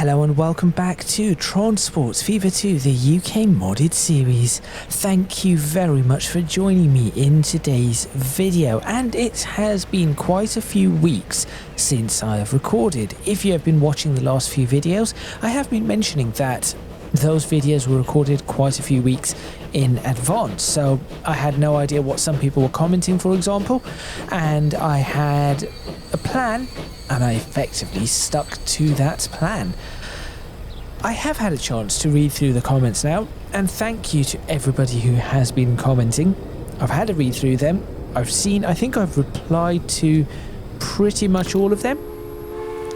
Hello and welcome back to Tron Sports FIFA 2, the UK modded series. Thank you very much for joining me in today's video, and it has been quite a few weeks since I have recorded. If you have been watching the last few videos, I have been mentioning that those videos were recorded quite a few weeks in advance, so I had no idea what some people were commenting, for example, and I had a plan and I effectively stuck to that plan. I have had a chance to read through the comments now, and thank you to everybody who has been commenting. I've had a read through them. I think I've replied to pretty much all of them.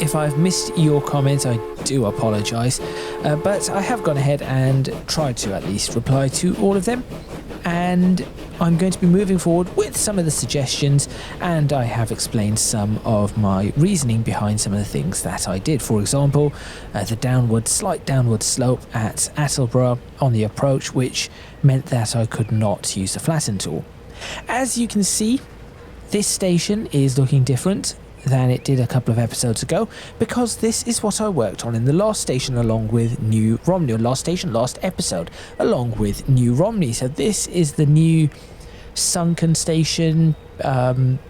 If I've missed your comments, I do apologise, but I have gone ahead and tried to at least reply to all of them, and I'm going to be moving forward with some of the suggestions, and I have explained some of my reasoning behind some of the things that I did. For example, the slight downward slope at Attleborough on the approach, which meant that I could not use the flatten tool. As you can see, this station is looking different than it did a couple of episodes ago, because this is what I worked on in the last station along with New Romney, or last episode along with New Romney. So this is the new sunken station,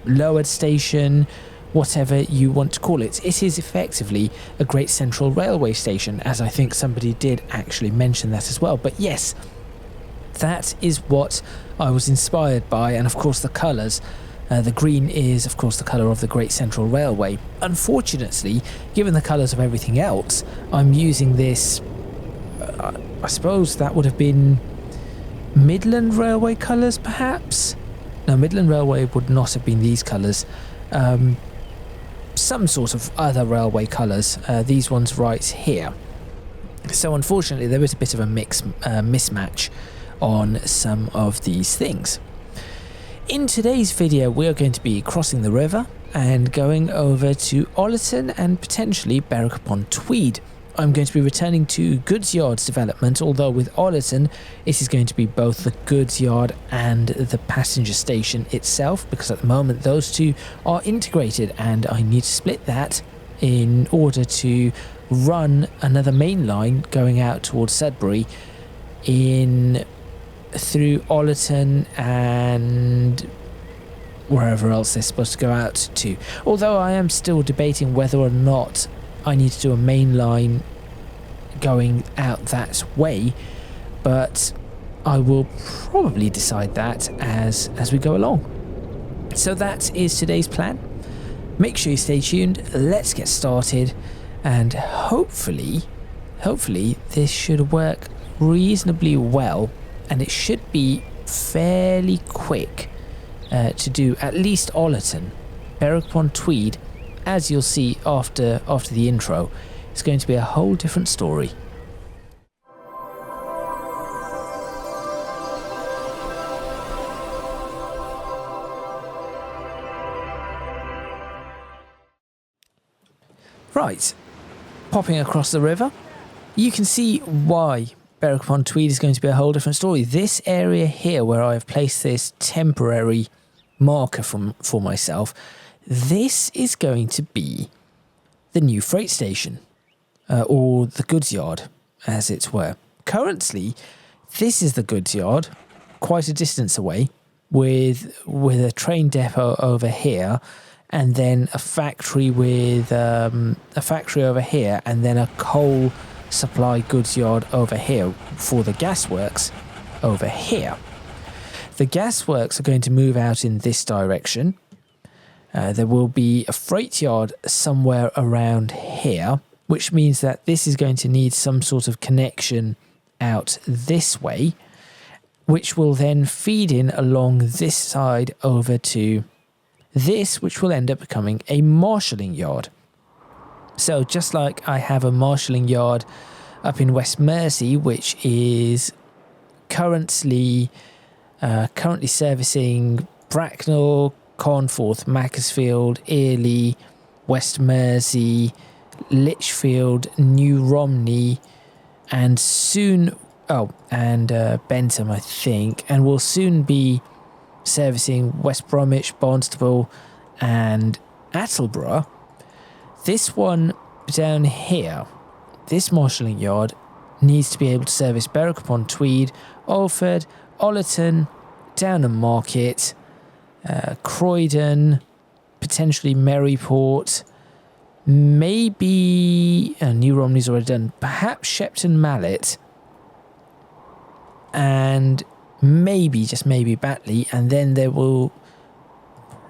lowered station, whatever you want to call it. It is effectively a Great Central Railway station, as I think somebody did actually mention that as well. But yes, that is what I was inspired by, and of course the colours. The green is, of course, the colour of the Great Central Railway. Unfortunately, given the colours of everything else, I'm using this, I suppose that would have been Midland Railway colours, perhaps? No, Midland Railway would not have been these colours. Some sort of other railway colours, these ones right here. So unfortunately, there is a bit of a mismatch on some of these things. In today's video, we are going to be crossing the river and going over to Ollerton and potentially Berwick-upon-Tweed. I'm going to be returning to Goods Yard's development, although with Ollerton, it is going to be both the Goods Yard and the passenger station itself, because at the moment those two are integrated and I need to split that in order to run another main line going out towards Sudbury through Ollerton and wherever else they're supposed to go out to. Although I am still debating whether or not I need to do a main line going out that way, but I will probably decide that as we go along. So that is today's plan. Make sure you stay tuned. Let's get started, and hopefully this should work reasonably well. And it should be fairly quick to do at least Ollerton. Berwick-upon-Tweed, as you'll see after the intro, is going to be a whole different story. Right, popping across the river, you can see why Berwick-upon-Tweed is going to be a whole different story. This area here where I have placed this temporary marker for myself, this is going to be the new freight station, or the goods yard, as it were. Currently, this is the goods yard, quite a distance away, with a train depot over here, and then a factory with a factory over here, and then a coal supply goods yard over here for the gasworks over here. The gasworks are going to move out in this direction. There will be a freight yard somewhere around here, which means that this is going to need some sort of connection out this way, which will then feed in along this side over to this, which will end up becoming a marshalling yard. So just like I have a marshalling yard up in West Mersey, which is currently servicing Bracknell, Cornforth, Macclesfield, Earley, West Mersey, Lichfield, New Romney, and soon, Bentham, I think, and will soon be servicing West Bromwich, Barnstaple, and Attleborough. This one down here this marshalling yard needs to be able to service Berwick upon Tweed, Alford, Ollerton, Downham Market, Croydon, potentially Maryport, maybe New Romney's already done, perhaps Shepton Mallet, and maybe, just maybe, Batley, and then there will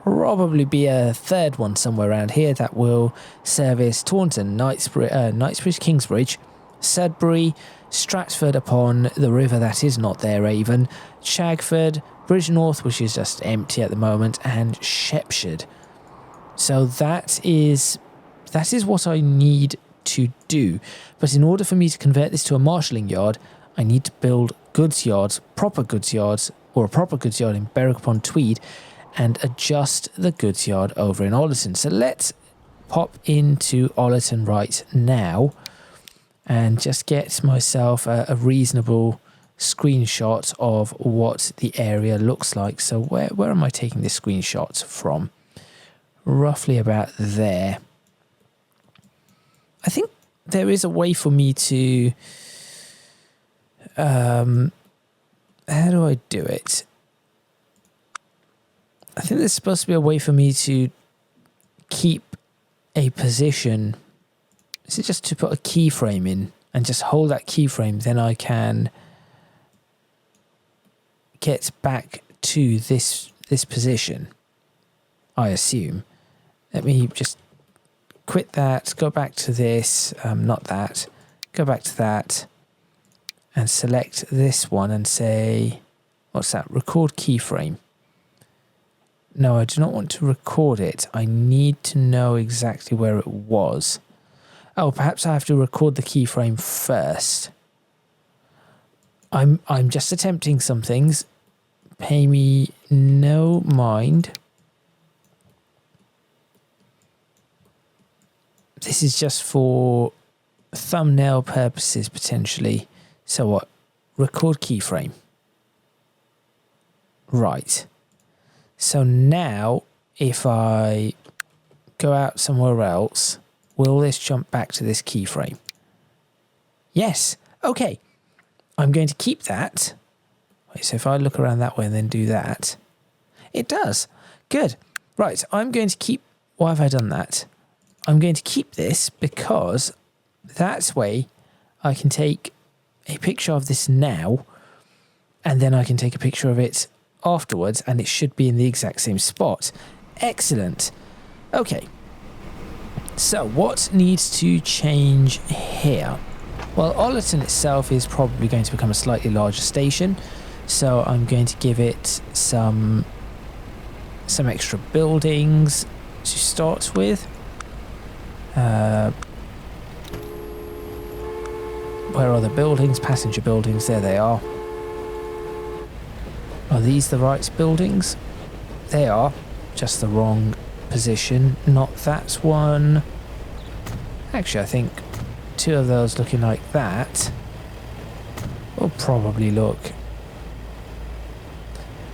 probably be a third one somewhere around here that will service Taunton, Knightsbridge, Kingsbridge, Sudbury, Stratford upon the river that is not there, Avon, Chagford, Bridgnorth, which is just empty at the moment, and Shepshire. So that is what I need to do. But in order for me to convert this to a marshalling yard, I need to build goods yards, proper goods yards, or a proper goods yard in Berwick upon Tweed, and adjust the goods yard over in Ollerton. So let's pop into Ollerton right now and just get myself a reasonable screenshot of what the area looks like. So where am I taking this screenshot from? Roughly about there. I think there is a way for me to... how do I do it? I think there's supposed to be a way for me to keep a position. Is it just to put a keyframe in and just hold that keyframe? Then I can get back to this position, I assume. Let me just quit that, go back to this, not that, go back to that, and select this one and say, what's that? Record keyframe. No, I do not want to record it. I need to know exactly where it was. Oh, perhaps I have to record the keyframe first. I'm just attempting some things. Pay me no mind. This is just for thumbnail purposes, potentially. So what? Record keyframe. Right. So now, if I go out somewhere else, will this jump back to this keyframe? Yes. Okay. I'm going to keep that. Wait, so if I look around that way and then do that, it does. Good. Right. I'm going to keep... Why have I done that? I'm going to keep this because that way I can take a picture of this now and then I can take a picture of it afterwards and it should be in the exact same spot. Excellent. Okay. So what needs to change here? Well, Ollerton itself is probably going to become a slightly larger station. So I'm going to give it some extra buildings to start with. Where are the buildings? Passenger buildings, there they are. Are these the right buildings? They are. Just the wrong position. Not that one. Actually, I think two of those looking like that will probably look...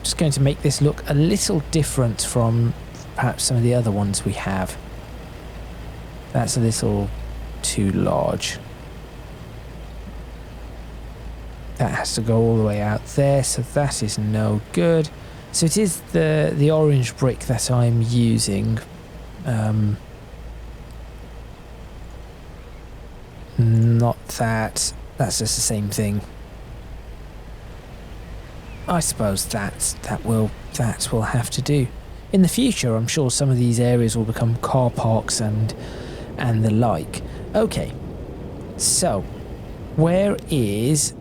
Just going to make this look a little different from perhaps some of the other ones we have. That's a little too large. That has to go all the way out there, so that is no good. So it is the orange brick that I'm using. Not that. That's just the same thing. I suppose that will have to do. In the future, I'm sure some of these areas will become car parks and the like. Okay, so where is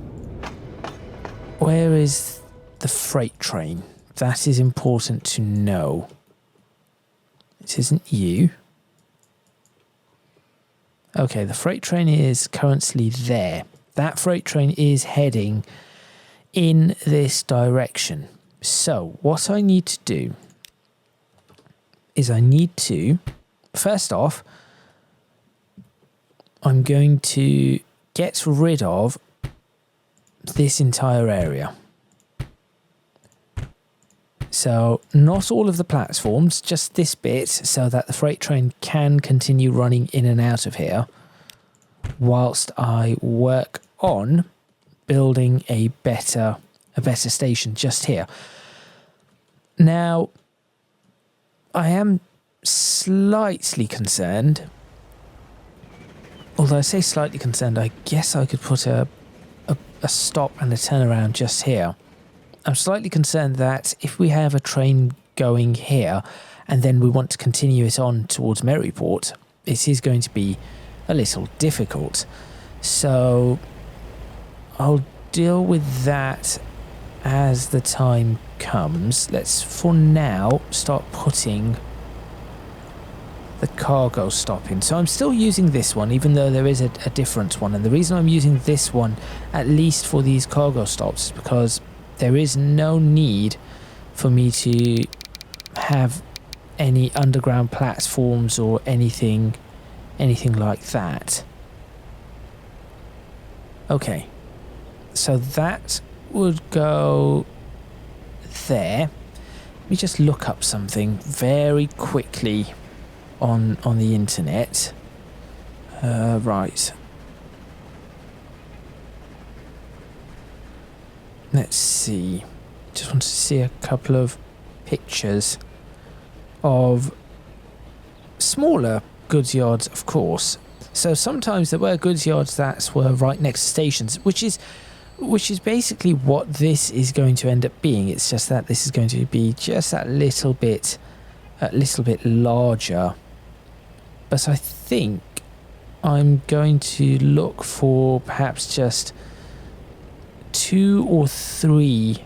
the freight train? That is important to know. It isn't you. Okay, the freight train is currently there. That freight train is heading in this direction. So what I need to do is I need to, first off, I'm going to get rid of this entire area. So not all of the platforms, just this bit, so that the freight train can continue running in and out of here. whilst I work on building a better station just here. Now, I am slightly concerned, although I say slightly concerned, I guess I could put a stop and a turnaround just here. I'm slightly concerned that if we have a train going here and then we want to continue it on towards Maryport, it is going to be a little difficult. So I'll deal with that as the time comes. Let's for now start putting the cargo stop in. So I'm still using this one, even though there is a different one, and the reason I'm using this one at least for these cargo stops is because there is no need for me to have any underground platforms or anything like that. Okay, so that would go there. Let me just look up something very quickly on the internet. Right. Let's see. Just want to see a couple of pictures of smaller goods yards, of course. So sometimes there were goods yards that were right next to stations, which is basically what this is going to end up being. It's just that this is going to be just a little bit larger. But I think I'm going to look for perhaps just 2 or 3.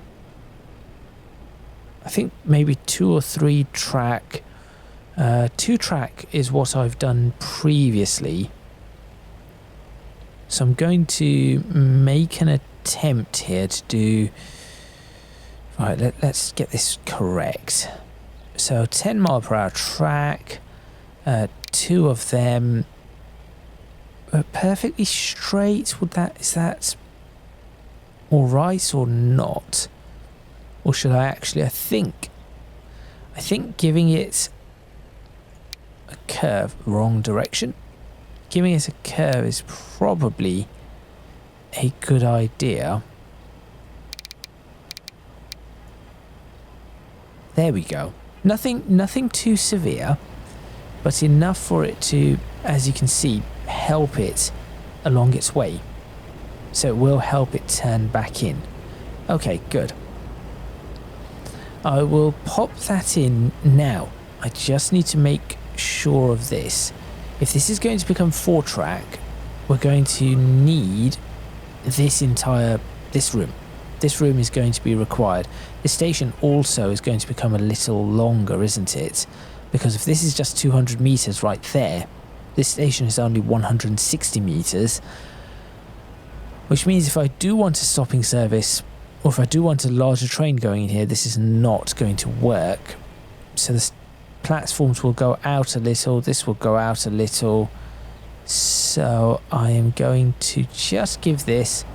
I think maybe 2 or 3 track. 2 track is what I've done previously. So I'm going to make an attempt here to do... Right, let's get this correct. So 10 mile per hour track. 2 of them perfectly straight. Is that all right or not? Or should I actually? I think giving it a curve, wrong direction. Giving it a curve is probably a good idea. There we go. Nothing too severe, but enough for it to, as you can see, help it along its way. So it will help it turn back in. Okay, good. I will pop that in now. I just need to make sure of this. If this is going to become 4-track, we're going to need this room. This room is going to be required. The station also is going to become a little longer, isn't it? Because if this is just 200 meters right there, this station is only 160 meters, which means if I do want a stopping service, or if I do want a larger train going in here, this is not going to work. So the platforms will go out a little, this will go out a little. So I am going to just give this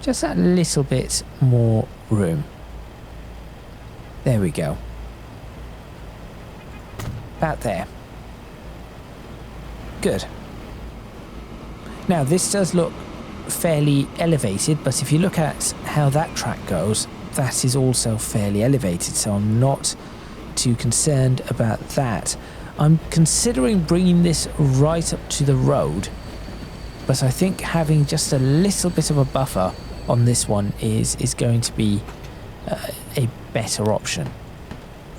just a little bit more room. There we go. About there. Good. Now this does look fairly elevated, but if you look at how that track goes, that is also fairly elevated, so I'm not too concerned about that. I'm considering bringing this right up to the road, but I think having just a little bit of a buffer on this one is going to be a better option.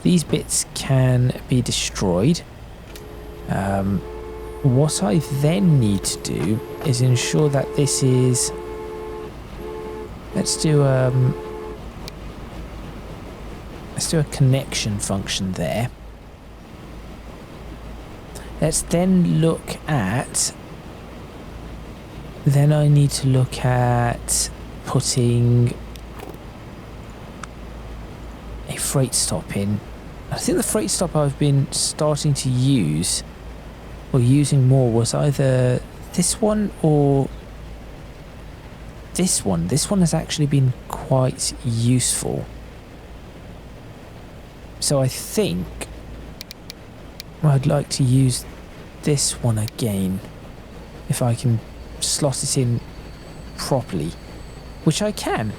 These bits can be destroyed. What I then need to do is ensure that this is... Let's do a connection function there. Let's then look at... Then I need to look at putting a freight stop in. I think the freight stop I've been starting to use, or using more, was either this one or this one. This one has actually been quite useful. So I think I'd like to use this one again, if I can slot it in properly, which I can.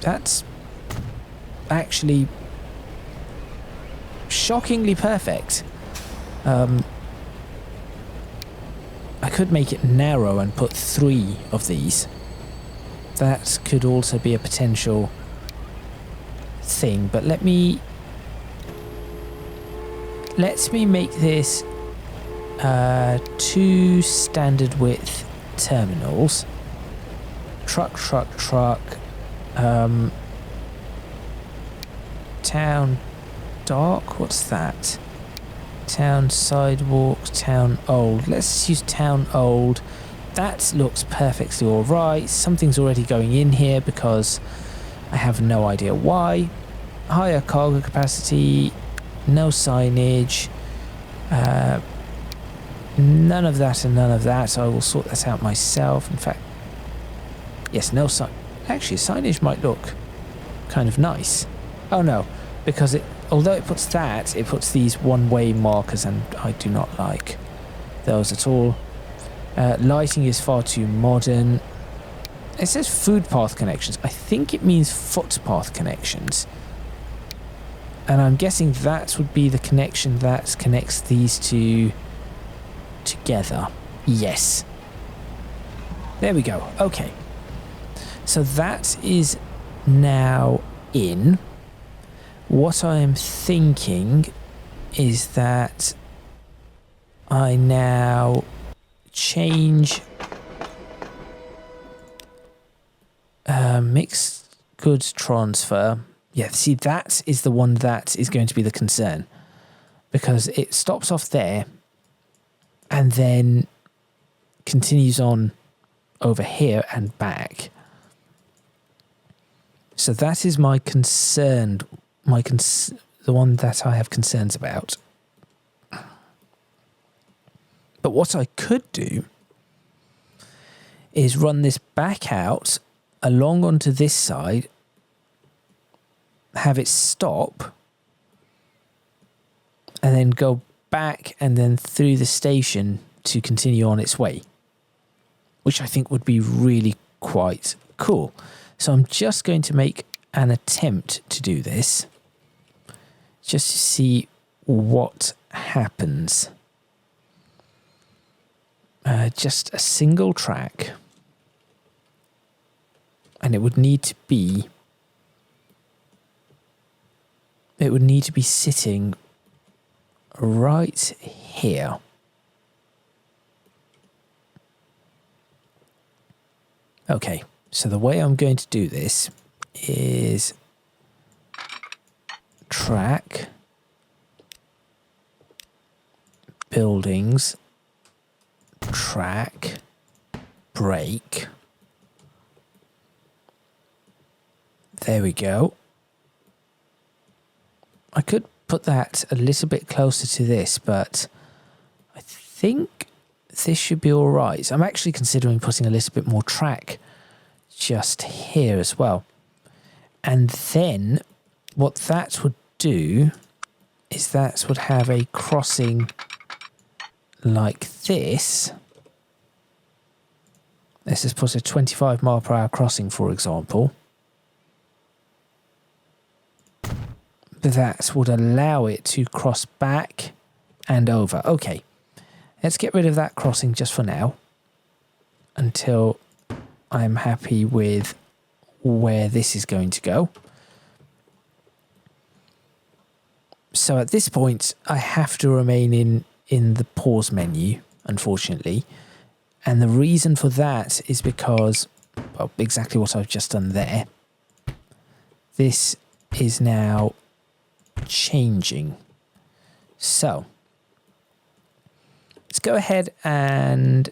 That's actually shockingly perfect. I could make it narrow and put 3 of these. That could also be a potential thing, but let me make this 2 standard width terminals. Truck, town dark, what's that? Town sidewalk, town old. Let's use town old. That looks perfectly alright. Something's already going in here because I have no idea why. Higher cargo capacity, no signage, none of that and none of that. I will sort that out myself. In fact, yes, no sign. Actually, signage might look kind of nice. Oh no, because although it puts that, it puts these one-way markers, and I do not like those at all. Lighting is far too modern. It says footpath connections. I think it means footpath connections. And I'm guessing that would be the connection that connects these two together. Yes. There we go. Okay. So that is now in. What I am thinking is that I now change mixed goods transfer. Yeah, see, that is the one that is going to be the concern, because it stops off there and then continues on over here and back. So that is my concern, the one that I have concerns about. But what I could do is run this back out along onto this side, have it stop, and then go back and then through the station to continue on its way, which I think would be really quite cool. So I'm just going to make an attempt to do this, just to see what happens. Just a single track, and it would need to be sitting right here. Okay, so the way I'm going to do this is track, buildings, track, brake. There we go. I could put that a little bit closer to this, but I think this should be all right. I'm actually considering putting a little bit more track just here as well. And then what that would do is that would have a crossing like this. Let's just put a 25 mile per hour crossing, for example. That would allow it to cross back and over. Okay, let's get rid of that crossing just for now, until I'm happy with where this is going to go. So at this point, I have to remain in the pause menu, unfortunately. And the reason for that is because, well, exactly what I've just done there. This is now changing. So let's go ahead and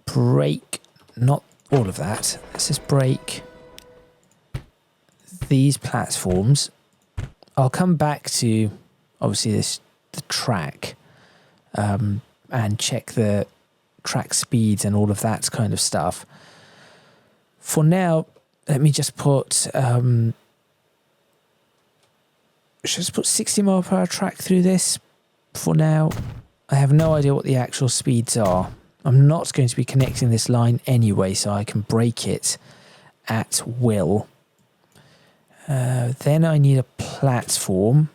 break, not all of that. Let's just break these platforms. I'll come back to obviously the track and check the track speeds and all of that kind of stuff. For now, let me just put should I put 60 mile per hour track through this for now? I have no idea what the actual speeds are. I'm not going to be connecting this line anyway, so I can break it at will. Then I need a platform.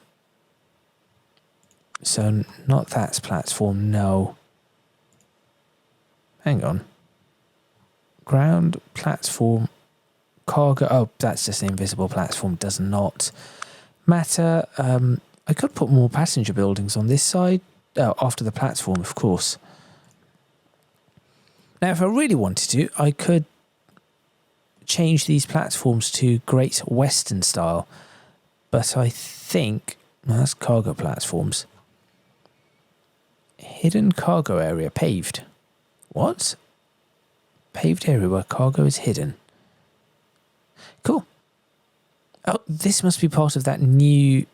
So not that's platform, no. Hang on. Ground, platform, cargo. Oh, that's just an invisible platform. Does not matter. I could put more passenger buildings on this side. After the platform, of course. Now, if I really wanted to, I could change these platforms to Great Western style. But I think... Well, that's cargo platforms. Hidden cargo area paved. What? Paved area where cargo is hidden. Cool. Oh, this must be part of that new...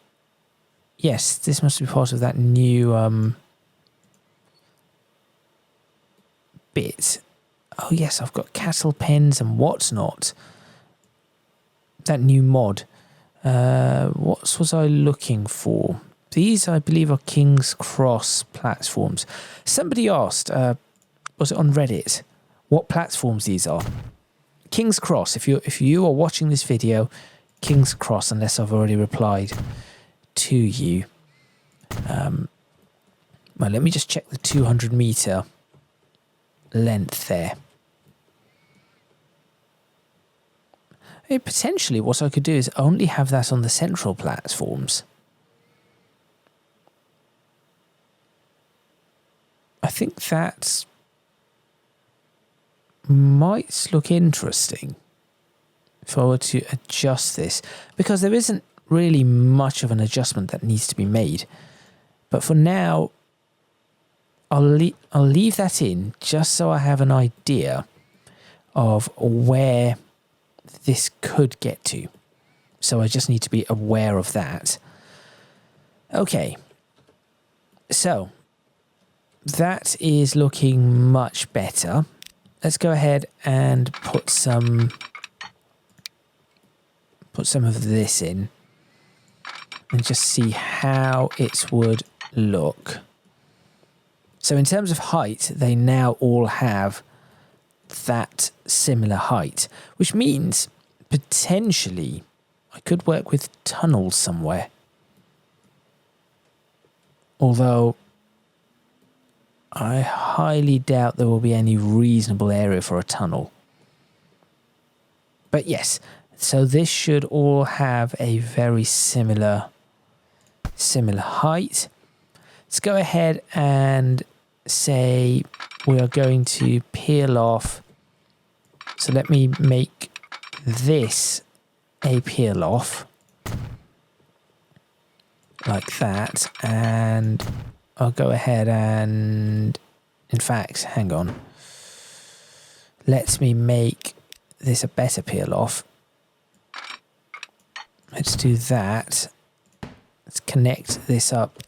Yes, this must be part of that new bit. Oh yes, I've got cattle pens and what's not. That new mod. What was I looking for? These, I believe, are King's Cross platforms. Somebody asked, was it on Reddit, what platforms these are? King's Cross. If you are watching this video, King's Cross, unless I've already replied to you. Well, let me just check the 200 meter length there. Potentially what I could do is only have that on the central platforms. I think that might look interesting if I were to adjust this, because there isn't really much of an adjustment that needs to be made. But for now, I'll leave that in just so I have an idea of where this could get to. So I just need to be aware of that. Okay. So that is looking much better. Let's go ahead and put some of this in and just see how it would look. So in terms of height, they now all have that similar height, which means potentially I could work with tunnels somewhere. Although I highly doubt there will be any reasonable area for a tunnel. But yes, so this should all have a very similar height. Let's go ahead and say we are going to peel off. So let me make this a peel off like that, and I'll go ahead and, in fact, hang on. Let me make this a better peel off. Let's do that. Let's connect this up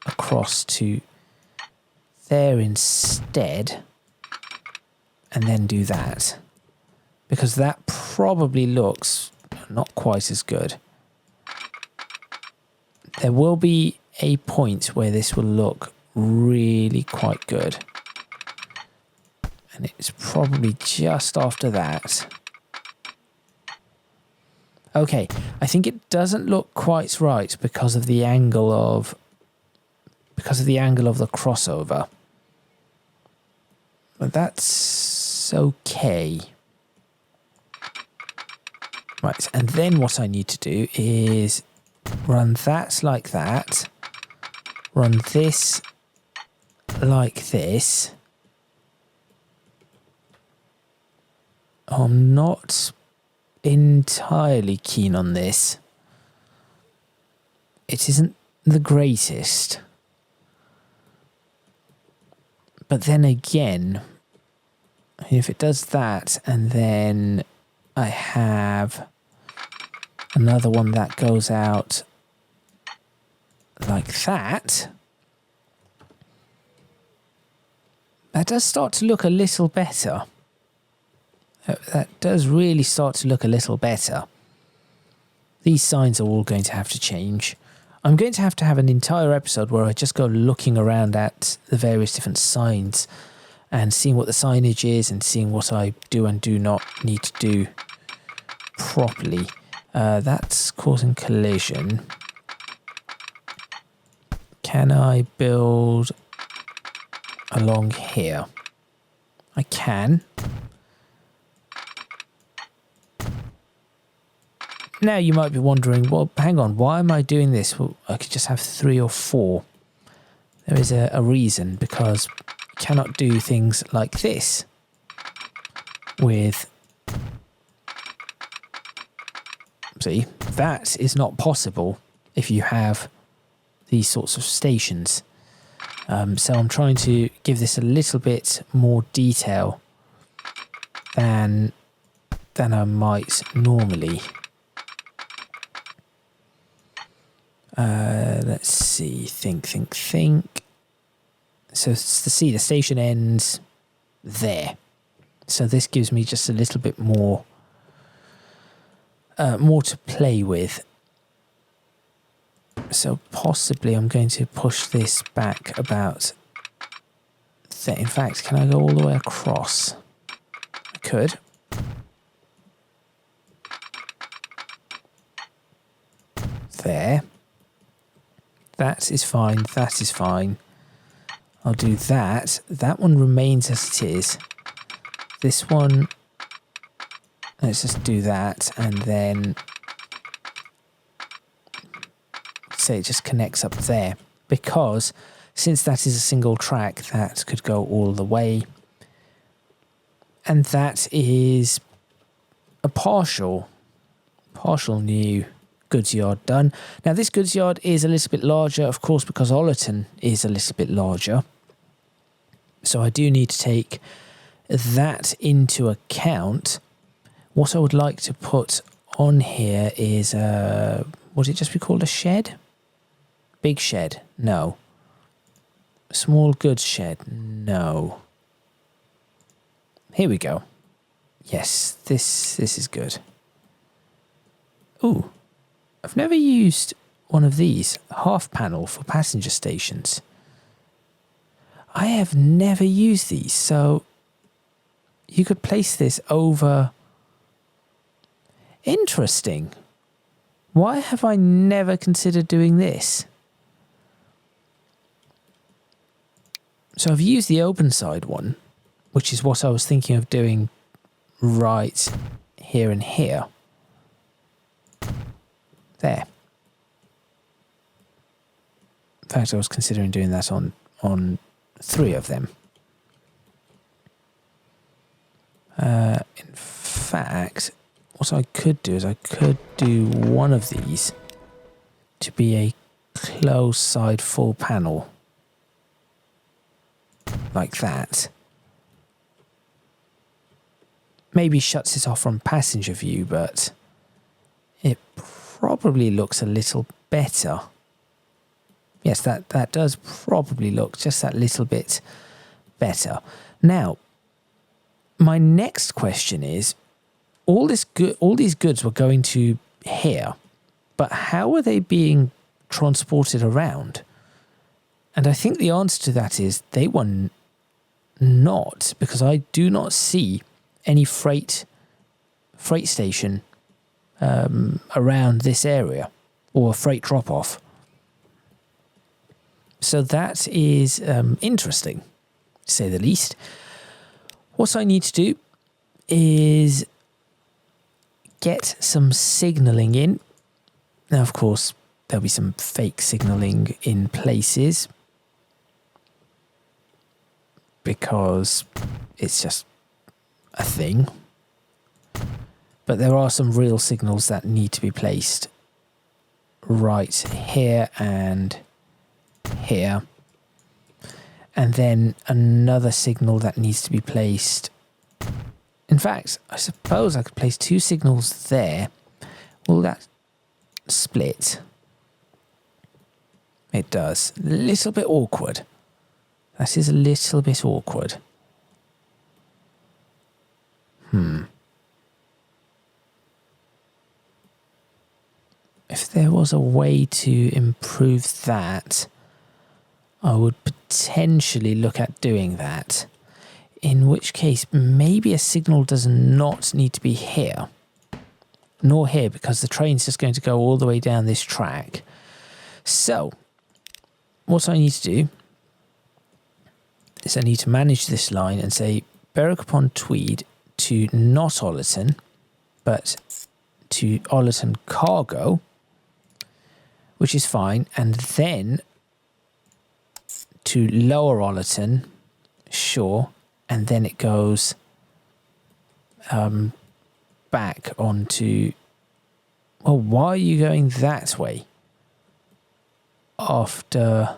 across to there instead, and then do that, because that probably looks not quite as good. There will be a point where this will look really quite good, and it's probably just after that. Okay, I think it doesn't look quite right because of the angle of the crossover. But that's okay. Right, and then what I need to do is run that like that, run this like this. I'm not entirely keen on this. It isn't the greatest. But then again, if it does that, and then I have another one that goes out like that, that does start to look a little better. That does really start to look a little better. These signs are all going to have to change. I'm going to have an entire episode where I just go looking around at the various different signs and seeing what the signage is and seeing what I do and do not need to do properly. That's causing collision. Can I build along here? I can. Now you might be wondering, well, hang on, why am I doing this? Well, I could just have 3 or 4. There is a reason, because you cannot do things like this with... See, that is not possible if you have these sorts of stations. So I'm trying to give this a little bit more detail than I might normally. Let's see, think. So to see, the station ends there. So this gives me just a little bit more to play with. So possibly I'm going to push this back about there. In fact, can I go all the way across? I could. There. That is fine. That is fine. I'll do that. That one remains as it is. This one, let's just do that, and then say it just connects up there, because since that is a single track, that could go all the way, and that is a partial new goods yard done. Now this goods yard is a little bit larger, of course, because Ollerton is a little bit larger, so I do need to take that into account. What I would like to put on here is would it just be called a shed? Big shed? No. Small goods shed? No. Here we go. Yes, this is good. Ooh, I've never used one of these, half panel for passenger stations. I have never used these, so you could place this over. Interesting. Why have I never considered doing this? So I've used the open side one, which is what I was thinking of doing right here and here. There. In fact, I was considering doing that on 3 of them. In fact, what I could do is I could do one of these to be a closed side full panel. Like that. Maybe shuts it off from passenger view, but it probably looks a little better. Yes, that does probably look just that little bit better. Now, my next question is, all these goods were going to here, but how are they being transported around? And I think the answer to that is they were not, because I do not see any freight station around this area, or a freight drop-off. So that is interesting, to say the least. What I need to do is get some signalling in. Now, of course, there'll be some fake signalling in places, because it's just a thing. But there are some real signals that need to be placed right here and here. And then another signal that needs to be placed. In fact, I suppose I could place 2 signals there. Will that split? It does. A little bit awkward. That is a little bit awkward. If there was a way to improve that, I would potentially look at doing that. In which case, maybe a signal does not need to be here, nor here, because the train's just going to go all the way down this track. So, what I need to do is I need to manage this line and say Berwick upon Tweed to not Ollerton, but to Ollerton Cargo, which is fine, and then to Lower Ollerton, sure, and then it goes back onto... Well, why are you going that way? After...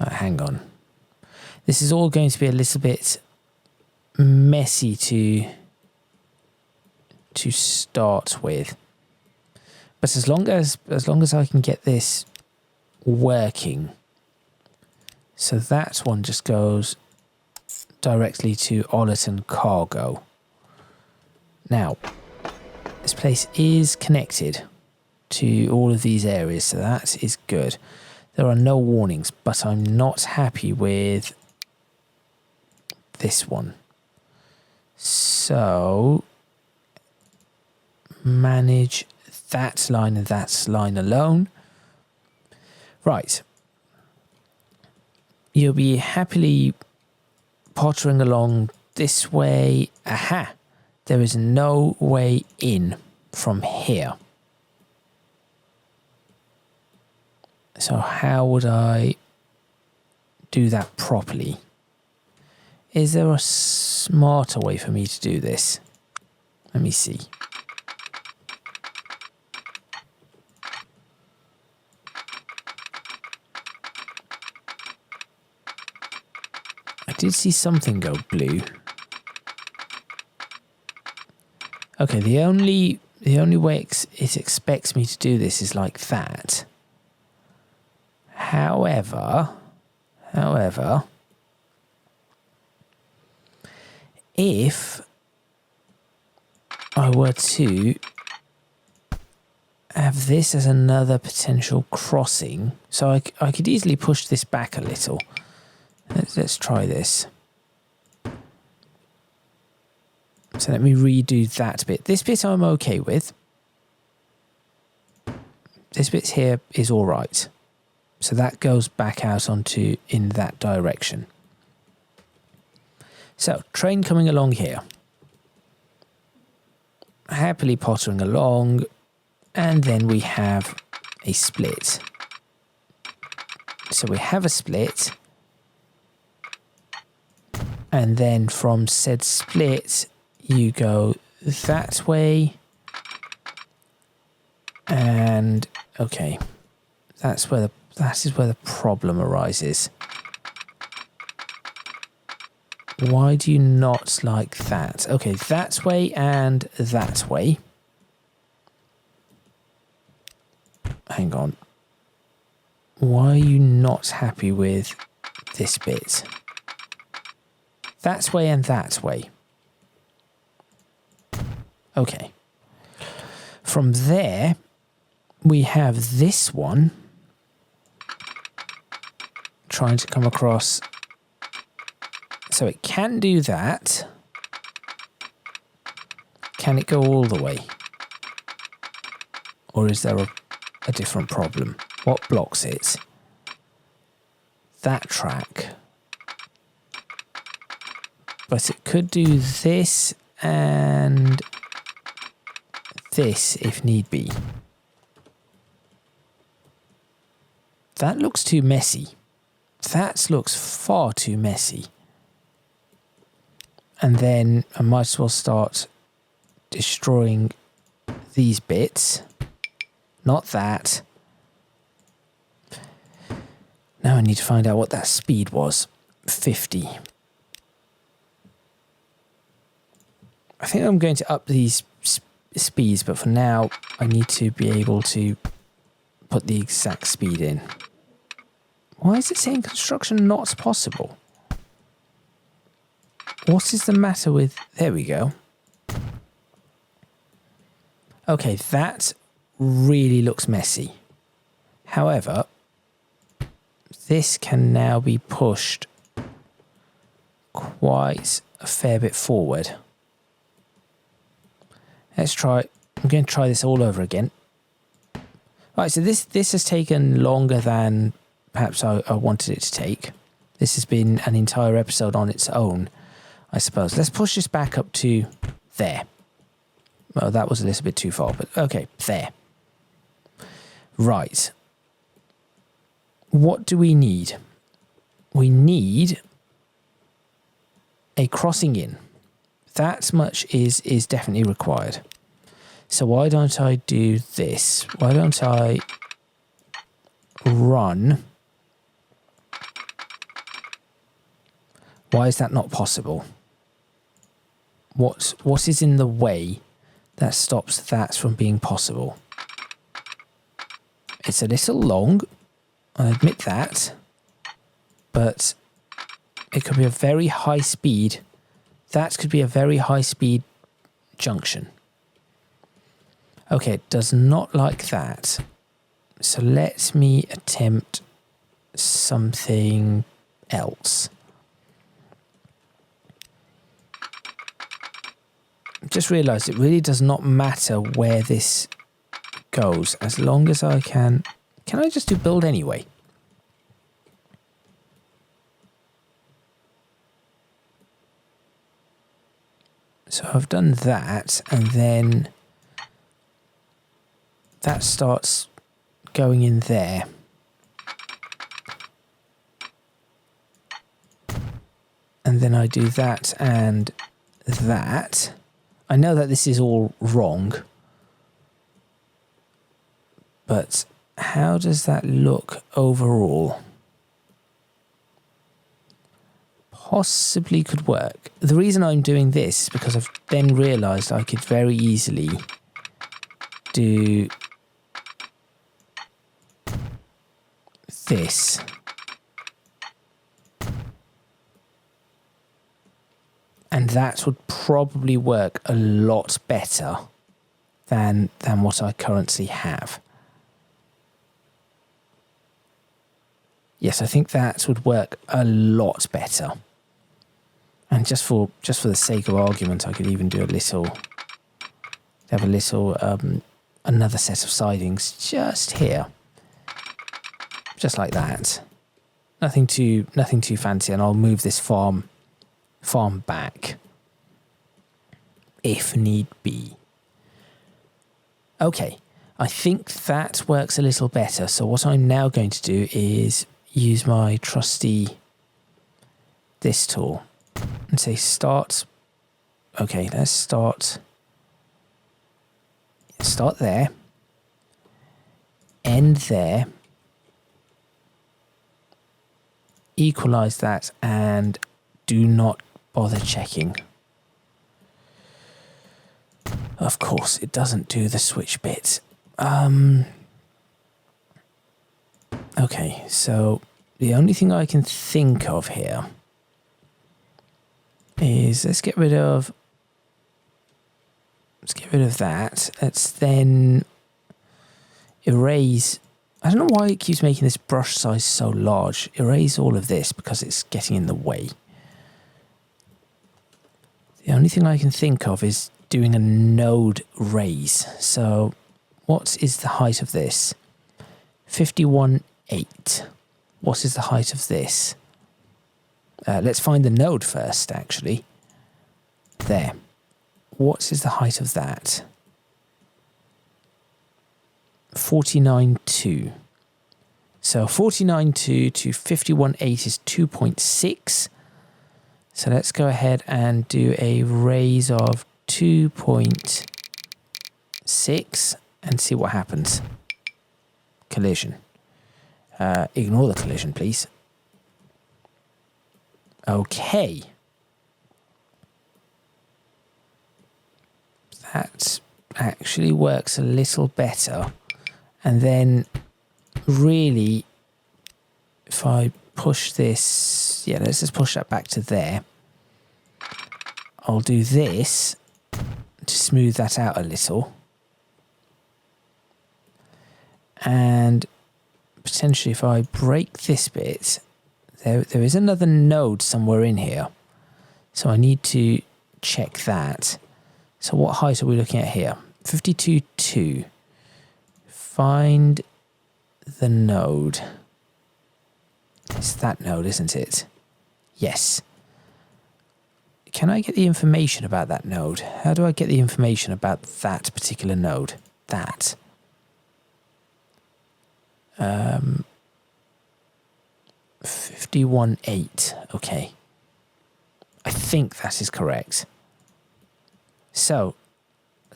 hang on. This is all going to be a little bit messy to start with. But as long as I can get this working... So that one just goes directly to Ollerton Cargo. Now, this place is connected to all of these areas, so that is good. There are no warnings, but I'm not happy with this one. So, manage that line and that line alone. Right. You'll be happily pottering along this way. Aha! There is no way in from here. So how would I do that properly? Is there a smarter way for me to do this? Let me see. I did see something go blue. Okay, the only way it expects me to do this is like that. However, if I were to have this as another potential crossing, so I could easily push this back a little. Let's try this. So let me redo that bit. This bit I'm okay with. This bit here is all right. So that goes back out onto in that direction. So train coming along here. Happily pottering along. And then we have a split. So we have a split. And then from said split, you go that way. And okay, that is where the problem arises. Why do you not like that? Okay, that way and that way. Hang on. Why are you not happy with this bit? That way and that way. Okay. From there, we have this one trying to come across. So it can do that. Can it go all the way? Or is there a different problem? What blocks it? That track. But it could do this and this if need be. That looks too messy. That looks far too messy. And then I might as well start destroying these bits. Not that. Now I need to find out what that speed was. 50. I think I'm going to up these speeds, but for now I need to be able to put the exact speed in. Why is it saying construction not possible? What is the matter with... There we go. Okay, that really looks messy. However, this can now be pushed quite a fair bit forward. Let's try. I'm going to try this all over again. Right, so this has taken longer than perhaps I wanted it to take. This has been an entire episode on its own, I suppose. Let's push this back up to there. Well, that was a little bit too far, but okay, there. Right. What do we need? We need a crossing in. That much is definitely required. So why don't I do this? Why don't I run? Why is that not possible? What is in the way that stops that from being possible? It's a little long, I admit that, but it could be a very high speed. That could be a very high speed junction. Okay, it does not like that. So let me attempt something else. Just realised it really does not matter where this goes as long as I can. Can I just do build anyway? So I've done that, and then that starts going in there. And then I do that and that. I know that this is all wrong, but how does that look overall? Possibly could work. The reason I'm doing this is because I've then realised I could very easily do this. And that would probably work a lot better than what I currently have. Yes, I think that would work a lot better. And just for the sake of argument, I could even do have a little another set of sidings just here, just like that. Nothing too fancy, and I'll move this farm back if need be. Okay, I think that works a little better. So what I'm now going to do is use my trusty this tool and say start. Okay, let's start there, end there, equalize that, and do not bother checking. Of course, it doesn't do the switch bit. Okay, so the only thing I can think of here is let's get rid of that. Let's then erase. I don't know why it keeps making this brush size so large. Erase all of this because it's getting in the way. The only thing I can think of is doing a node raise. So what is the height of this? 51.8. What is the height of this? Let's find the node first, actually. There. What is the height of that? 49.2. So 49.2 to 51.8 is 2.6. So let's go ahead and do a raise of 2.6 and see what happens. Collision. Ignore the collision, please. Okay. That actually works a little better. And then really, if I push this, yeah, let's just push that back to there. I'll do this to smooth that out a little. And potentially if I break this bit, there is another node somewhere in here. So I need to check that. So what height are we looking at here? 52.2. Find the node. It's that node, isn't it? Yes. Can I get the information about that node? How do I get the information about that particular node? That. 51.8. Okay. I think that is correct. So,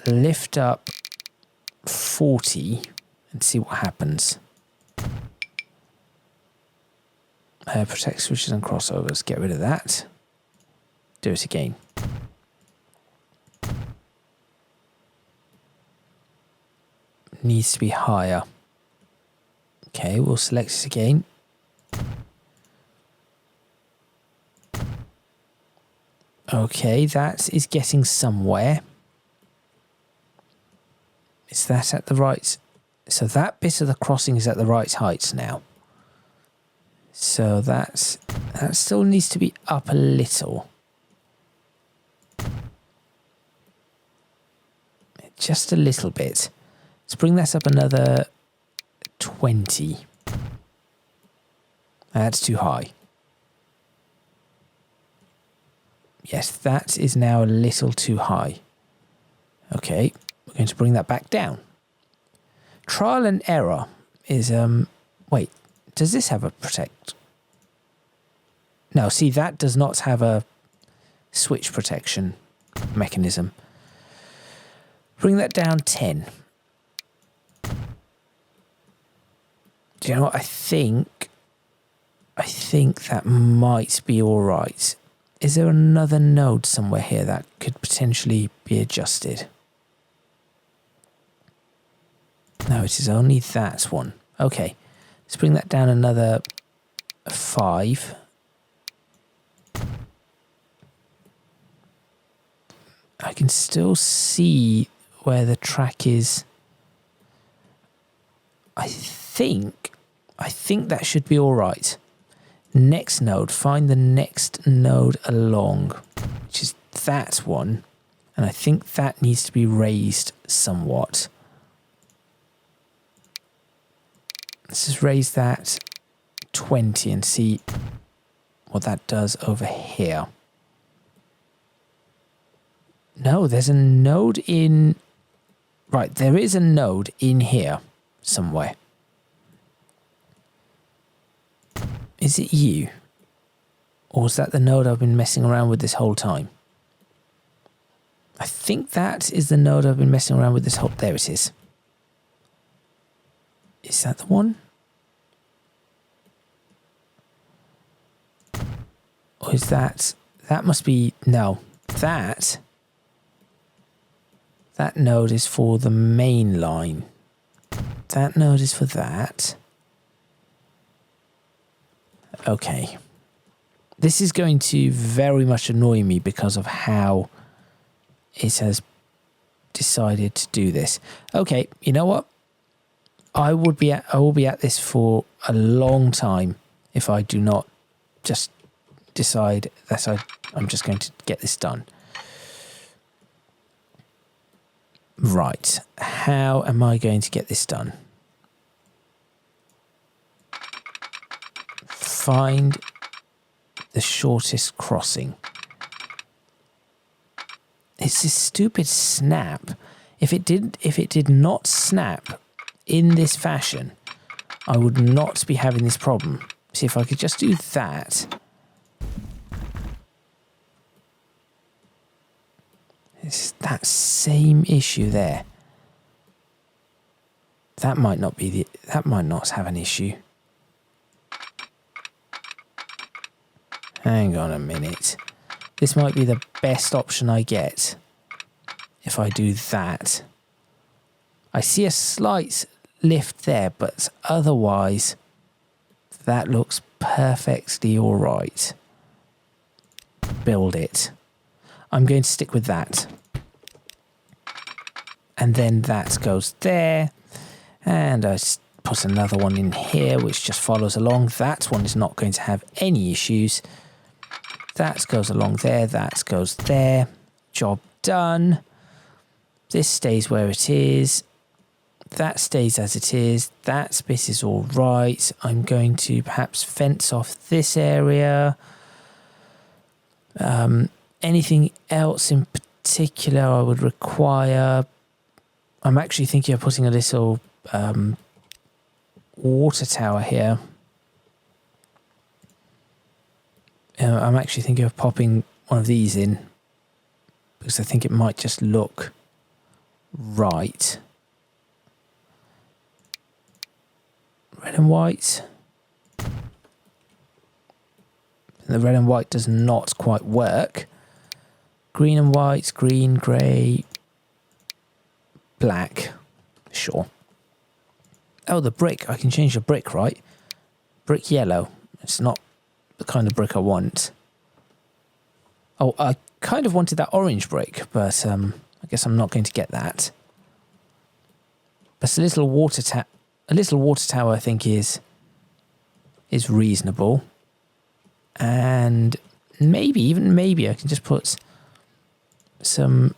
lift up 40 and see what happens. Protect switches and crossovers. Get rid of that. Do it again. Needs to be higher. Okay, we'll select it again. Okay, that is getting somewhere. Is that at the right? So that bit of the crossing is at the right height now. So that still needs to be up a little. Just a little bit. Let's bring that up another 20. That's too high. Yes, that is now a little too high. Okay, we're going to bring that back down. Trial and error is, wait, does this have a protect? No, see, that does not have a switch protection mechanism. Bring that down 10. Do you know what? I think that might be all right. Is there another node somewhere here that could potentially be adjusted? No, it is only that one. Okay, let's bring that down another 5. I can still see where the track is. I think that should be all right. Next node, find the next node along, which is that one. And I think that needs to be raised somewhat. Let's just raise that 20 and see what that does over here. No, there's a node in... Right, there is a node in here somewhere. Is it you? Or is that the node I've been messing around with this whole time? I think that is the node I've been messing around with this whole... There it is. Is that the one? Or is that... That must be... No. That node is for the main line. That node is for that. Okay. This is going to very much annoy me because of how it has decided to do this. Okay, you know what? I will be at this for a long time if I do not just decide that I'm just going to get this done. Right, how am I going to get this done? Find the shortest crossing. It's this stupid snap. If it did not snap in this fashion, I would not be having this problem. See, if I could just do that. It's that same issue there. That might not have an issue. Hang on a minute. This might be the best option I get if I do that. I see a slight lift there, but otherwise that looks perfectly all right. Build it. I'm going to stick with that. And then that goes there. And I put another one in here, which just follows along. That one is not going to have any issues. That goes along there. That goes there. Job done. This stays where it is. That stays as it is. That bit is all right. I'm going to perhaps fence off this area. Anything else in particular I would require? I'm actually thinking of putting a little water tower here. I'm actually thinking of popping one of these in because I think it might just look right. Red and white. The red and white does not quite work. Green and white, green, grey, black. Sure. Oh, the brick. I can change the brick, right? Brick yellow. It's not the kind of brick I want. Oh, I kind of wanted that orange brick, but I guess I'm not going to get that. But a little water tower, I think, is reasonable. And maybe I can just put some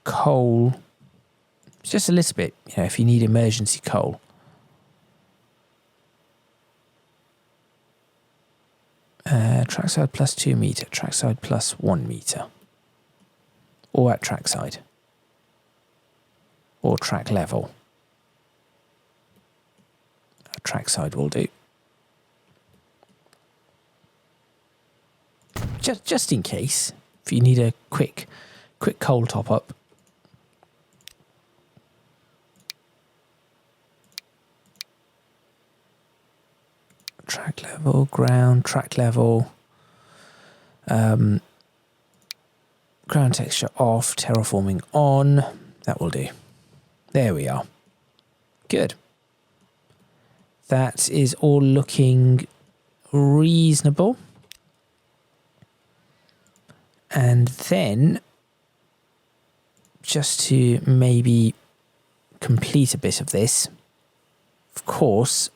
coal, just a little bit, if you need emergency coal. Trackside plus 2 meter, trackside plus 1 meter. Or at trackside. Or track level. Trackside will do. Just in case, if you need a quick coal top up. Track level, ground, track level. Ground texture off, terraforming on. That will do. There we are. Good. That is all looking reasonable. And then, just to maybe complete a bit of this, of course,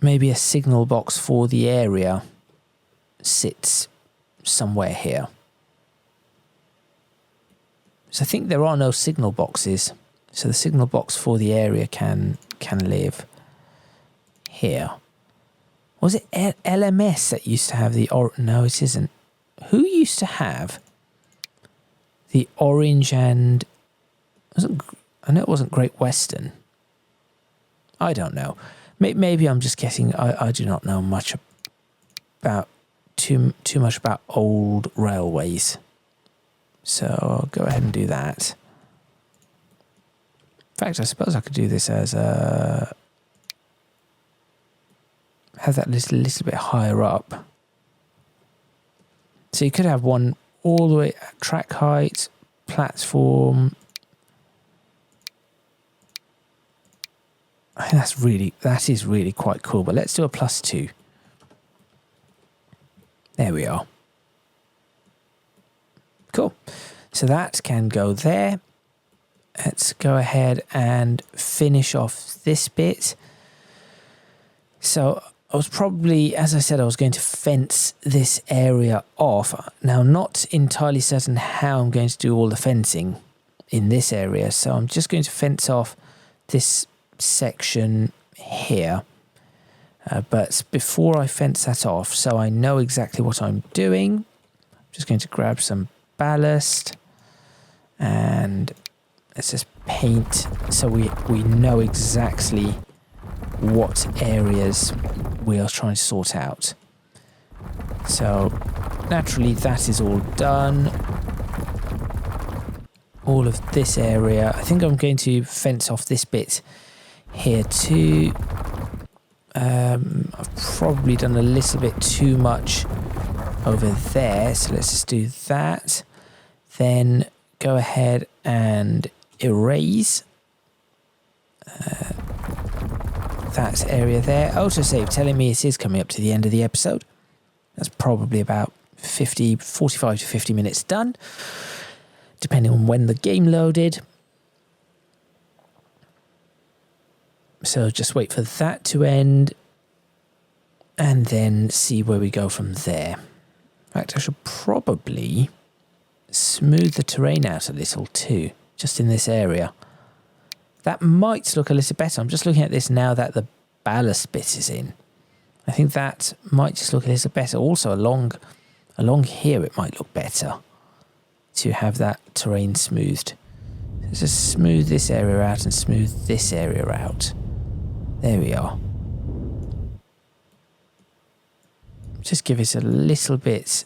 maybe a signal box for the area sits somewhere here. So I think there are no signal boxes. So the signal box for the area can live here. Was it LMS that used to have the no, it isn't. Who used to have the orange and I know it wasn't Great Western. I don't know. Maybe I'm just guessing. I do not know much about too much about old railways. So I'll go ahead and do that. In fact, I suppose I could do this as a have that little bit higher up. So you could have one all the way at track height, platform. I think that is really quite cool. But let's do a +2. There we are. Cool. So that can go there. Let's go ahead and finish off this bit. So I was probably, as I said, I was going to fence this area off. Now, not entirely certain how I'm going to do all the fencing in this area. So I'm just going to fence off this section here. But before I fence that off, so I know exactly what I'm doing, I'm just going to grab some ballast and let's just paint so we know exactly what areas we are trying to sort out. So naturally that is all done. All of this area. I think I'm going to fence off this bit here too. I've probably done a little bit too much over there, so let's just do that. Then go ahead and erase that area there. Autosave telling me it is coming up to the end of the episode. That's probably about 45 to 50 minutes done, depending on when the game loaded. So just wait for that to end. and then see where we go from there. In fact, I should probably smooth the terrain out a little too, just in this area. That might look a little better. I'm just looking at this now that the ballast bit is in. I think that might just look a little better. Also, along here, it might look better to have that terrain smoothed. Let's just smooth this area out and smooth this area out. There we are. Just give it a little bit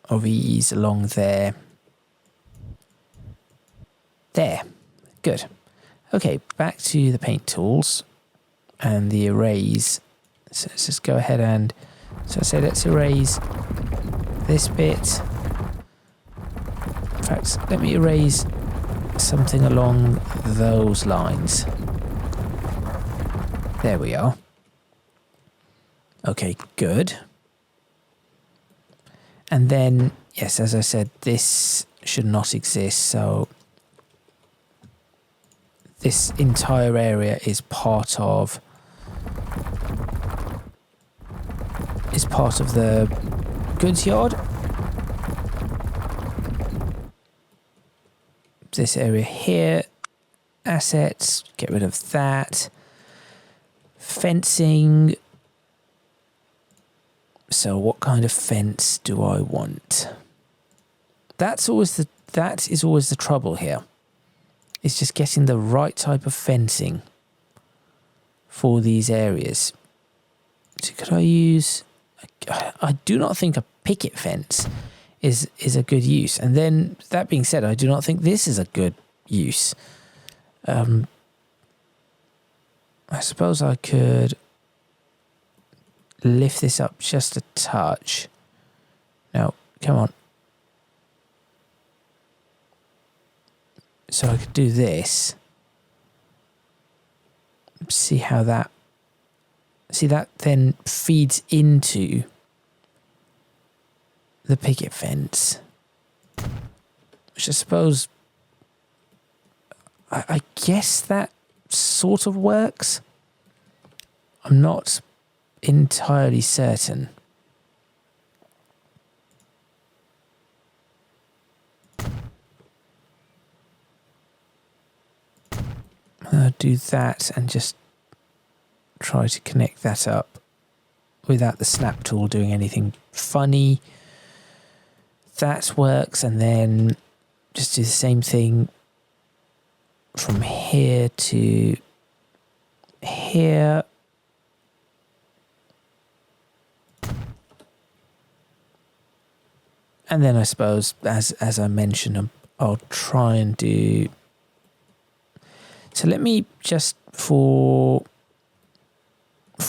of ease along there. There. Good. Okay, back to the paint tools and the erase. So let's just go ahead and, so I say let's erase this bit. In fact, let me erase something along those lines. There we are. Okay, good. And then, yes, as I said, this should not exist, so this entire area is part of the goods yard. This area here, assets, get rid of that. Fencing. So what kind of fence do I want? That is always the trouble here. It's just getting the right type of fencing for these areas. So could I use, I do not think a picket fence is a good use. And then that being said, I do not think this is a good use. I suppose I could lift this up just a touch. Now, come on. So I could do this. See how that... See, that then feeds into the picket fence. Which I suppose... I guess that sort of works. I'm not entirely certain. I'll do that and just try to connect that up without the snap tool doing anything funny. That works, and then just do the same thing from here to here. And then I suppose, as I mentioned, I'll try and do... So let me just, for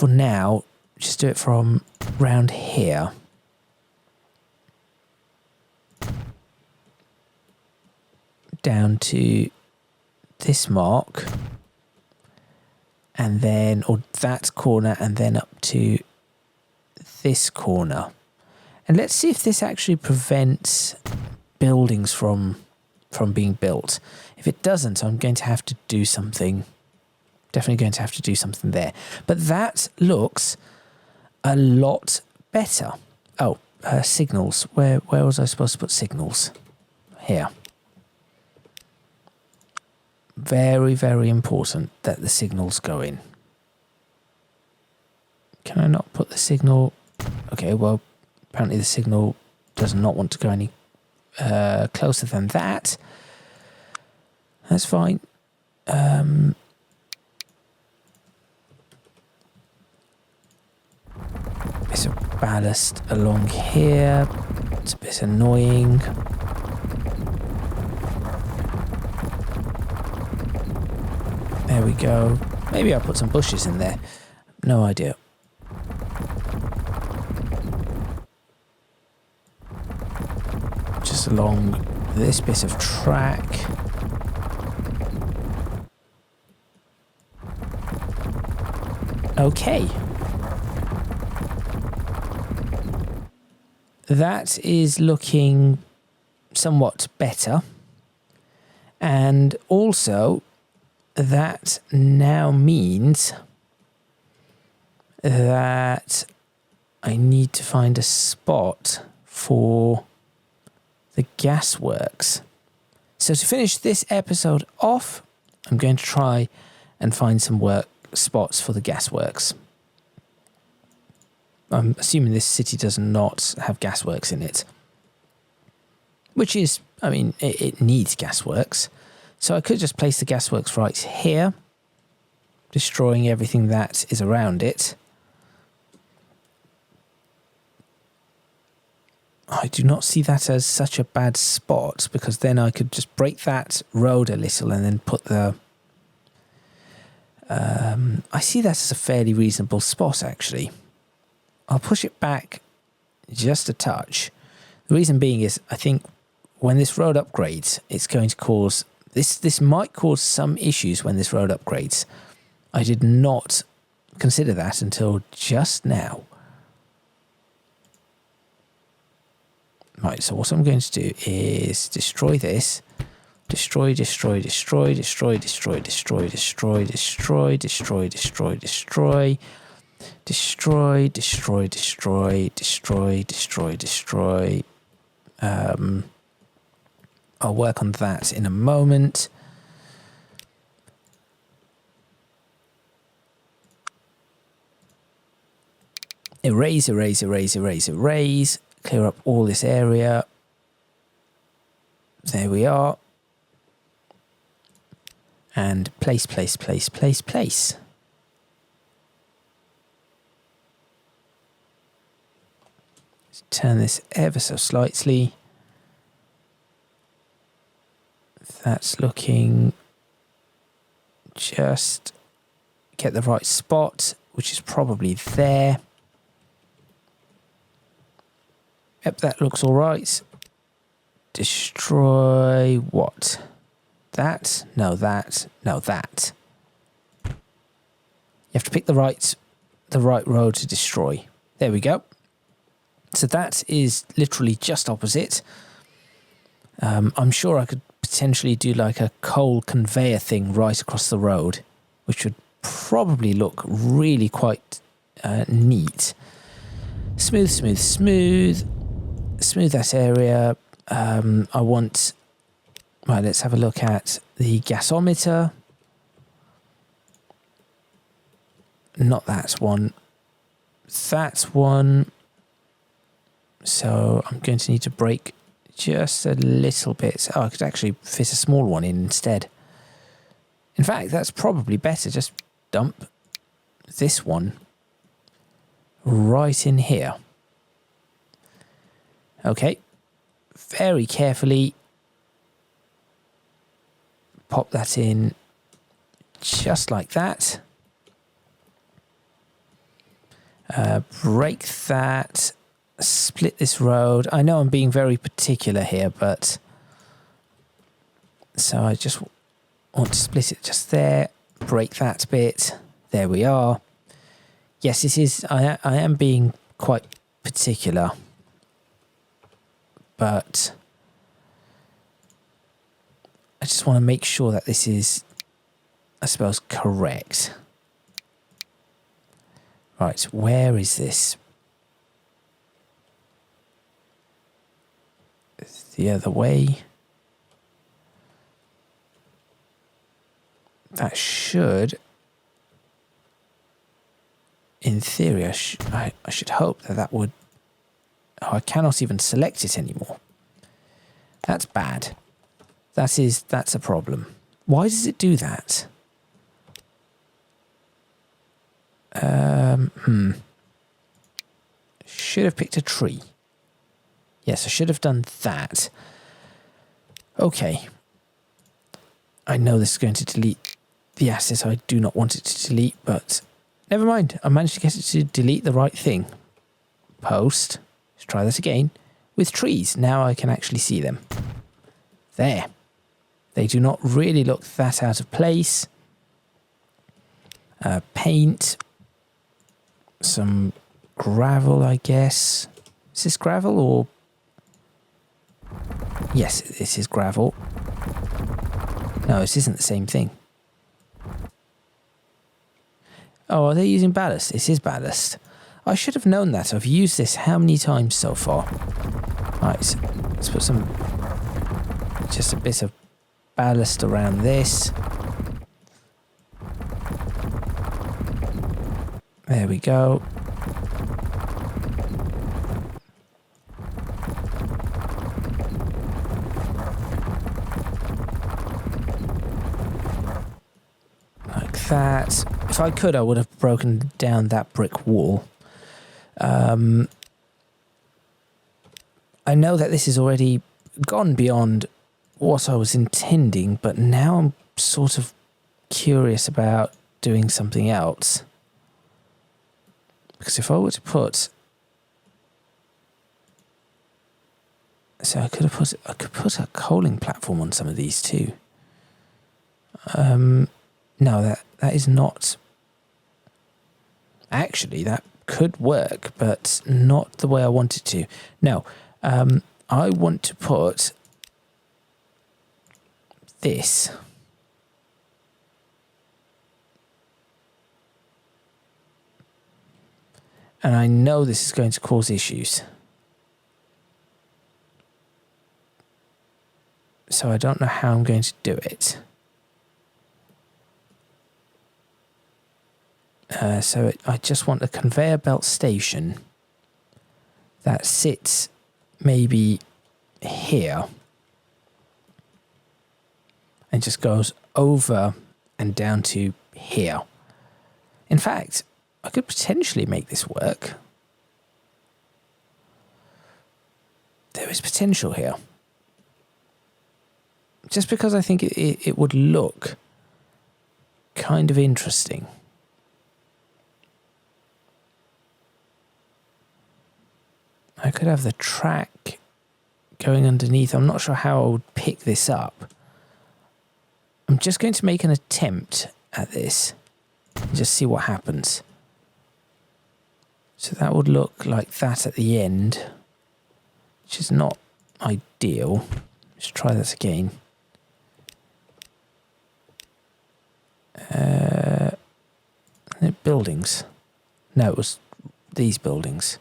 now, just do it from round here. Down to this mark. And then, or that corner, and then up to this corner. And let's see if this actually prevents buildings from being built. If it doesn't, I'm going to have to do something. Definitely going to have to do something there. But that looks a lot better. Oh, signals. Where was I supposed to put signals? Here. Very, very important that the signals go in. Can I not put the signal? Okay, well, apparently the signal does not want to go any closer than that. That's fine. It's a ballast along here. It's a bit annoying. There we go. Maybe I'll put some bushes in there. No idea. Just along this bit of track. Okay. That is looking somewhat better. And also, that now means that I need to find a spot for the gasworks. So to finish this episode off, I'm going to try and find some work spots for the gasworks. I'm assuming this city does not have gasworks in it. Which is, I mean, it needs gasworks. So I could just place the gasworks right here, destroying everything that is around it. I do not see that as such a bad spot, because then I could just break that road a little and then put the... I see that as a fairly reasonable spot, actually. I'll push it back just a touch. The reason being is I think when this road upgrades, it's going to cause... This might cause some issues when this road upgrades. I did not consider that until just now. Right, so what I'm going to do is destroy this. Destroy, destroy, destroy, destroy, destroy, destroy, destroy, destroy, destroy, destroy, destroy, destroy, destroy, destroy, destroy, destroy, destroy. I'll work on that in a moment. Erase, erase, erase, erase, erase. Clear up all this area. There we are. And place, place, place, place, place. Let's turn this ever so slightly. That's looking... Just get the right spot, which is probably there. Yep, that looks all right. Destroy what? That? No, that. No, that. You have to pick the right road to destroy. There we go. So that is literally just opposite. I'm sure I could potentially do like a coal conveyor thing right across the road, which would probably look really quite neat. Smooth, smooth, smooth. Smooth that area. I want... Right, let's have a look at the gasometer. Not that one. That one. So I'm going to need to break just a little bit. Oh, I could actually fit a small one in instead. In fact, that's probably better. Just dump this one right in here. Okay. Very carefully pop that in just like that. Break that. Split this road. I know I'm being very particular here, but... So I just want to split it just there. Break that bit. There we are. Yes, this is... I am being quite particular. But... I just want to make sure that this is, I suppose, correct. Right, where is this? The other way. That should, in theory, I should hope that would... Oh, I cannot even select it anymore. That's bad. That's a problem. Why does it do that? Should have picked a tree. Yes, I should have done that. Okay. I know this is going to delete the asset I do not want it to delete, but never mind. I managed to get it to delete the right thing. Post. Let's try that again. With trees. Now I can actually see them. There. They do not really look that out of place. Paint. Some gravel, I guess. Is this gravel or... Yes, this is gravel. No, this isn't the same thing. Oh, are they using ballast? It is ballast. I should have known that. I've used this how many times so far? Right, so let's put some... just a bit of ballast around this. There we go. Like that. If I could, I would have broken down that brick wall. I know that this has already gone beyond what I was intending, but now I'm sort of curious about doing something else. Because if I were to put... so I could put a coaling platform on some of these too. No, that is not... actually, that could work, but not the way I want it to. No, I want to put this. And I know this is going to cause issues. So I don't know how I'm going to do it. I just want a conveyor belt station that sits maybe here and just goes over and down to here. In fact, I could potentially make this work. There is potential here. Just because I think it would look kind of interesting. I could have the track going underneath. I'm not sure how I would pick this up. I'm just going to make an attempt at this and just see what happens. So that would look like that at the end, which is not ideal. Let's try this again. Buildings. No, it was these buildings.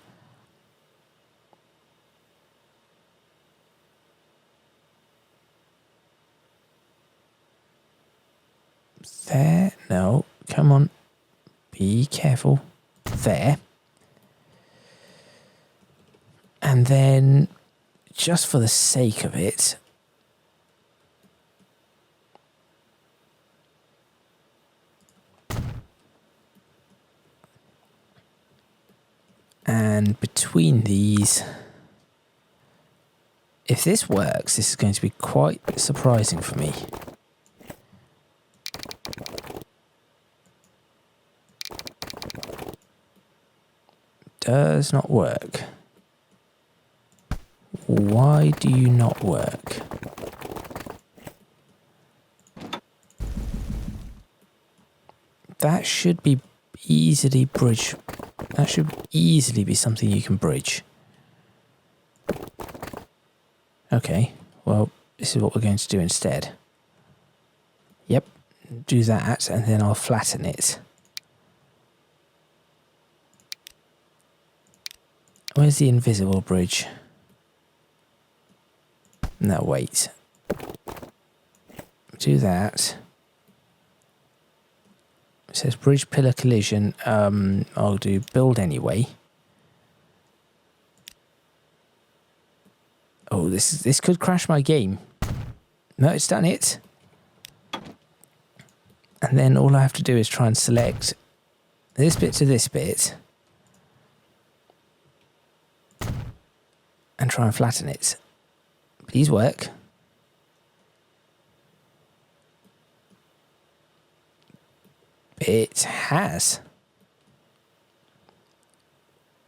There. No, come on. Be careful. There. And then, just for the sake of it, and between these, if this works, this is going to be quite surprising for me. Does not work. Why do you not work? That should be easily bridge. That should easily be something you can bridge. Okay, well, this is what we're going to do instead. Yep, do that, and then I'll flatten it. Where's the invisible bridge? No, wait. Do that. It says bridge pillar collision. I'll do build anyway. Oh, this could crash my game. No, it's done it. And then all I have to do is try and select this bit to this bit. And try and flatten it. Please work. It has.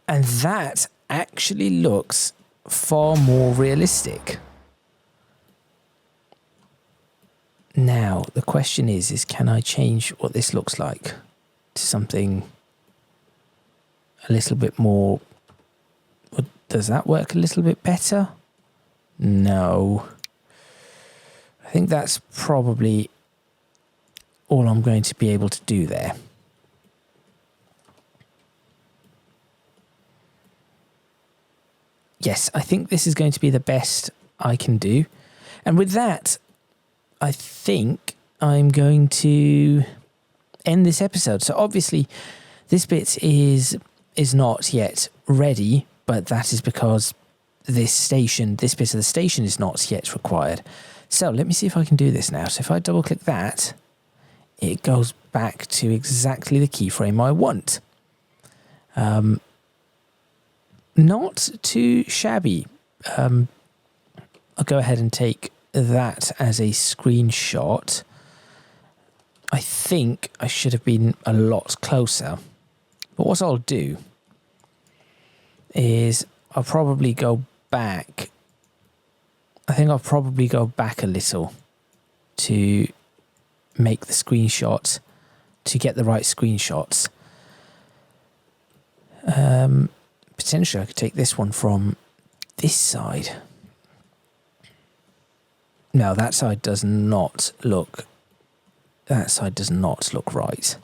And that actually looks far more realistic. Now, the question is can I change what this looks like to something a little bit more... Does that work a little bit better? No. I think that's probably all I'm going to be able to do there. yes, I think this is going to be the best I can do. And with that, I think I'm going to end this episode. So obviously, this bit is not yet ready, but that is because this bit of the station is not yet required. So let me see if I can do this now. So if I double click that, it goes back to exactly the keyframe I want. Not too shabby. I'll go ahead and take that as a screenshot. I think I should have been a lot closer. But what I'll do is I'll probably go back. I think I'll probably go back a little to make the screenshot, to get the right screenshots. Potentially I could take this one from this side. No, that side does not look right.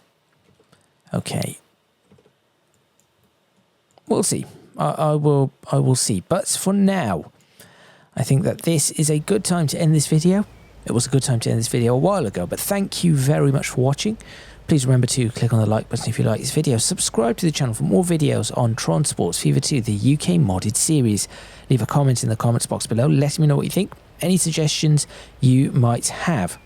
Okay. We'll see. I will see. But for now, I think that this is a good time to end this video. It was a good time to end this video a while ago, but thank you very much for watching. Please remember to click on the like button if you like this video. Subscribe to the channel for more videos on Tron Sports FIFA 2, the UK modded series. Leave a comment in the comments box below, letting me know what you think, any suggestions you might have.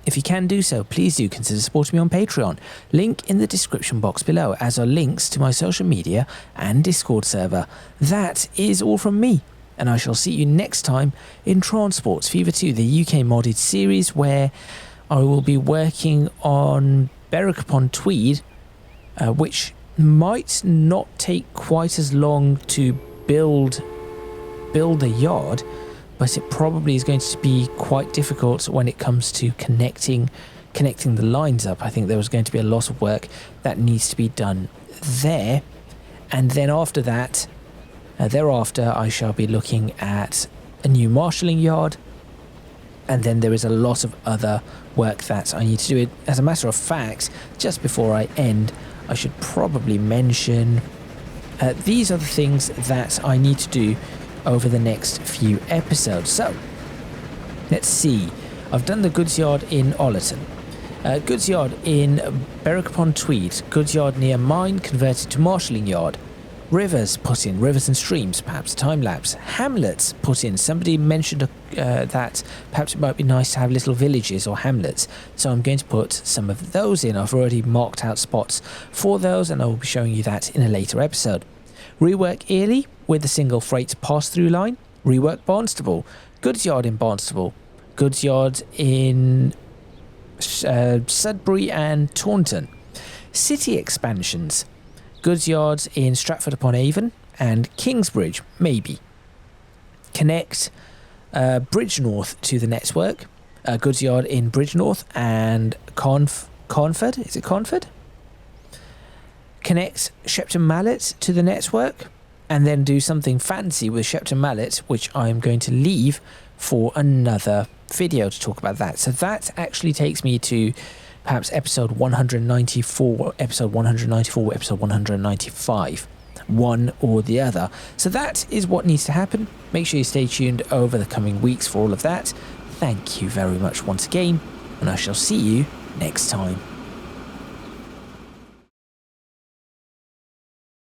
If you can do so, please do consider supporting me on Patreon. Link in the description box below, as are links to my social media and Discord server. That is all from me, and I shall see you next time in Tron Sports FIFA 2, the UK modded series, where I will be working on Berwick-upon-Tweed, which might not take quite as long to build a yard, but it probably is going to be quite difficult when it comes to connecting the lines up. I think there was going to be a lot of work that needs to be done there, and then after that, thereafter I shall be looking at a new marshalling yard, and then there is a lot of other work that I need to do. As a matter of fact, just before I end, I should probably mention these are the things that I need to do over the next few episodes. So, let's see. I've done the goods yard in Ollerton, goods yard in Berwick-upon-Tweed, goods yard near mine converted to marshalling yard, rivers put in, rivers and streams, perhaps time-lapse, hamlets put in. Somebody mentioned that perhaps it might be nice to have little villages or hamlets, so I'm going to put some of those in. I've already marked out spots for those, and I will be showing you that in a later episode. Rework Ely with a single freight pass-through line. Rework Barnstable, goods yard in Barnstable, goods yard in Sudbury and Taunton. City expansions, goods yards in Stratford-upon-Avon and Kingsbridge, maybe. Connect Bridgenorth to the network, goods yard in Bridgenorth and Conford, is it Conford? Connect Shepton Mallet to the network, and then do something fancy with Shepton Mallet, which I'm going to leave for another video to talk about that. So that actually takes me to perhaps episode 194, episode 194, episode 195, one or the other. So that is what needs to happen. Make sure you stay tuned over the coming weeks for all of that. Thank you very much once again, and I shall see you next time.